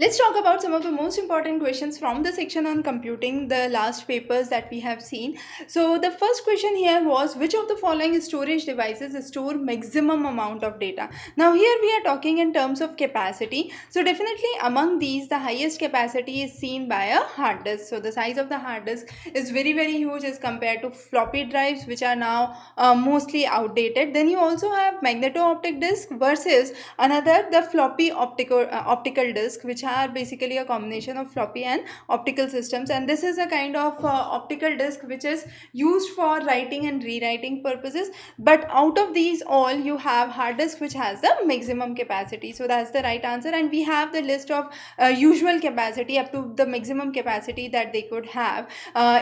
Let's talk about some of the most important questions from the section on computing, the last papers that we have seen. So, the first question here was, which of the following storage devices store maximum amount of data? Now, here we are talking in terms of capacity. So, definitely among these, the highest capacity is seen by a hard disk. So, the size of the hard disk is very huge as compared to floppy drives, which are now mostly outdated. Then you also have magneto-optic disk versus another the floppy optical disk, which are basically a combination of floppy and optical systems, and this is a kind of optical disk which is used for writing and rewriting purposes. But out of these all, you have hard disk which has the maximum capacity. So that's the right answer, and we have the list of usual capacity up to the maximum capacity that they could have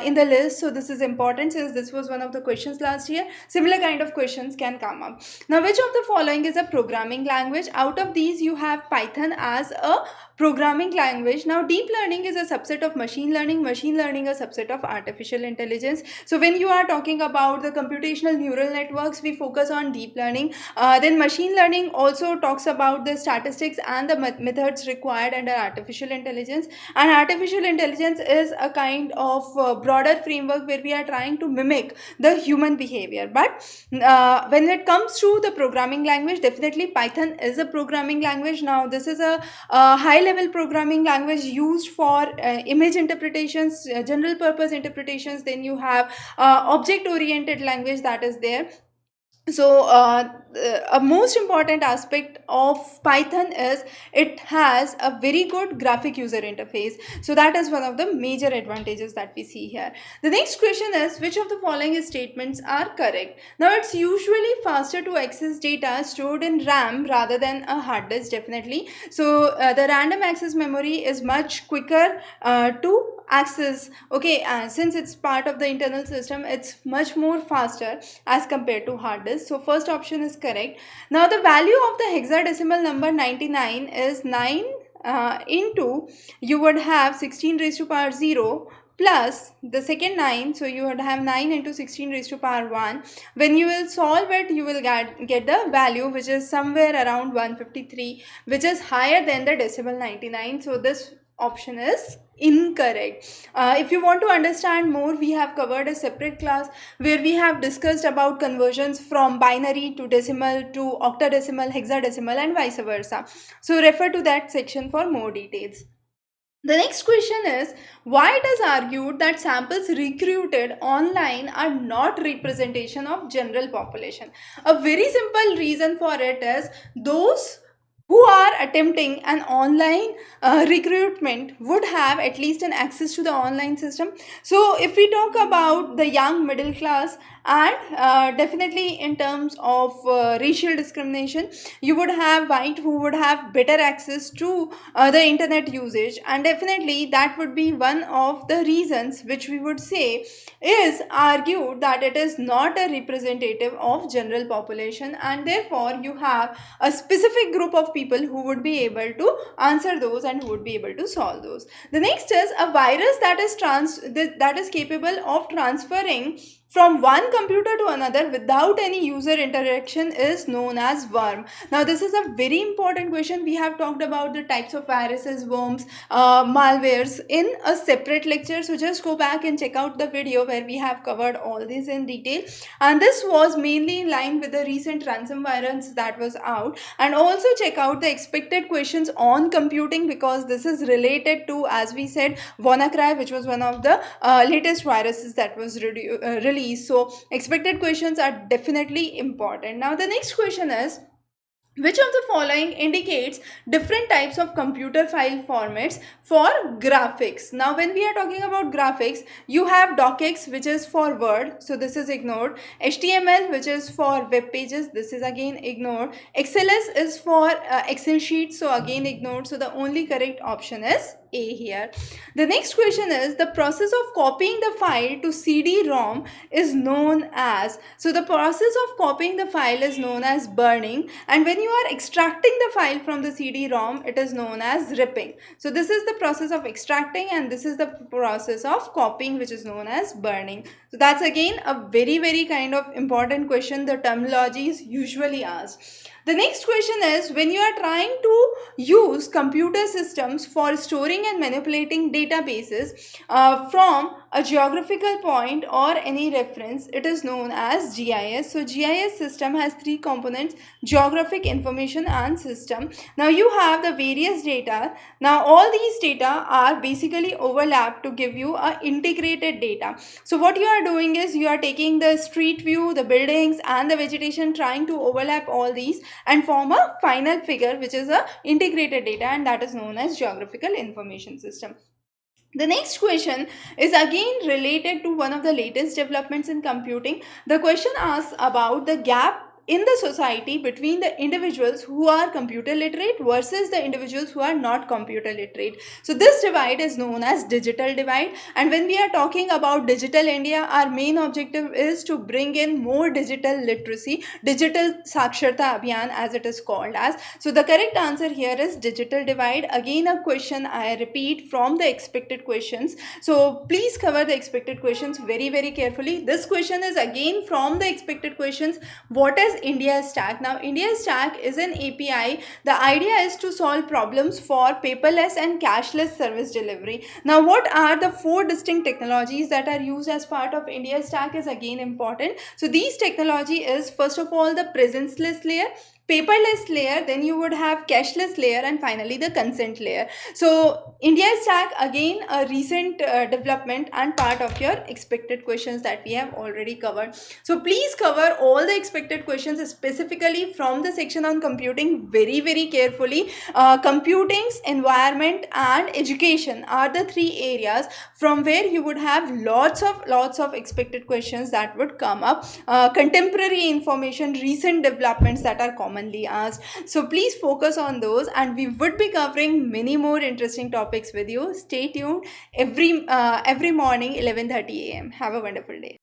in the list. So this is important since this was one of the questions last year. Similar kind of questions can come up. Now, which of the following is a programming language? Out of these, you have Python as a programming language. Now, deep learning is a subset of machine learning a subset of artificial intelligence. So when you are talking about the computational neural networks, we focus on deep learning. Then machine learning also talks about the statistics and the methods required under artificial intelligence, and artificial intelligence is a kind of broader framework where we are trying to mimic the human behavior. But when it comes to the programming language, definitely Python is a programming language. Now, this is a high level programming language used for image interpretations, general purpose interpretations. Then you have object oriented language that is there. So a most important aspect of Python is it has a very good graphic user interface. So that is one of the major advantages that we see here. The next question is, which of the following statements are correct? Now, it's usually faster to access data stored in RAM rather than a hard disk, definitely. So the random access memory is much quicker to access. Okay, since it's part of the internal system, it's much more faster as compared to hard disk. So first option is correct. Now, the value of the hexadecimal number 99 is 9 into, you would have 16 raised to power 0 plus the second 9, so you would have 9 into 16 raised to power 1. When you will solve it, you will get the value which is somewhere around 153, which is higher than the decimal 99. So this option is incorrect. If you want to understand more, we have covered a separate class where we have discussed about conversions from binary to decimal to octadecimal, hexadecimal, and vice versa. So refer to that section for more details. The next question is, why it is argued that samples recruited online are not representation of general population? A very simple reason for it is, those who are attempting an online recruitment would have at least an access to the online system. So if we talk about the young middle class, and definitely in terms of racial discrimination, you would have white who would have better access to the internet usage, and definitely that would be one of the reasons which we would say is argued that it is not a representative of general population, and therefore you have a specific group of people who would be able to answer those and who would be able to solve those. The next is, a virus that is capable of transferring from one computer to another without any user interaction is known as worm. Now, this is a very important question. We have talked about the types of viruses, worms, malwares in a separate lecture. So just go back and check out the video where we have covered all these in detail. And this was mainly in line with the recent ransomware that was out. And also check out the expected questions on computing, because this is related to, as we said, WannaCry, which was one of the latest viruses that was released. So expected questions are definitely important. Now, the next question is, which of the following indicates different types of computer file formats for graphics? Now, when we are talking about graphics, you have docx, which is for Word, so this is ignored. HTML, which is for web pages, this is again ignored. XLS is for Excel sheets, so again ignored. So the only correct option is A here. The next question is, the process of copying the file to CD-ROM is known as, so the process of copying the file is known as burning, and when you are extracting the file from the CD-ROM, it is known as ripping. So this is the process of extracting, and this is the process of copying, which is known as burning. So that's again a very kind of important question. The terminology is usually asked. The next question is, when you are trying to use computer systems for storing and manipulating databases from a geographical point or any reference, it is known as GIS. So GIS system has three components: geographic information and system. Now you have the various data. Now all these data are basically overlapped to give you a integrated data. So what you are doing is you are taking the street view, the buildings and the vegetation, trying to overlap all these and form a final figure, which is a integrated data, and that is known as geographical information system. The next question is again related to one of the latest developments in computing. The question asks about the gap in the society between the individuals who are computer literate versus the individuals who are not computer literate. So this divide is known as digital divide, and when we are talking about digital India, our main objective is to bring in more digital literacy, digital saksharta abhiyan as it is called as. So the correct answer here is digital divide. Again a question, I repeat, from the expected questions. So please cover the expected questions very carefully. This question is again from the expected questions. What is India Stack? Now India Stack is an API. The idea is to solve problems for paperless and cashless service delivery. Now what are the four distinct technologies that are used as part of India Stack is again important. So these technology is, first of all, the presenceless layer, paperless layer, then you would have cashless layer, and finally the consent layer. So India Stack, again a recent development and part of your expected questions that we have already covered. So please cover all the expected questions specifically from the section on computing very carefully. Computing's environment and education are the three areas from where you would have lots of expected questions that would come up. Contemporary information, recent developments that are commonly asked. So please focus on those, and we would be covering many more interesting topics with you. Stay tuned every morning 11:30 a.m. Have a wonderful day.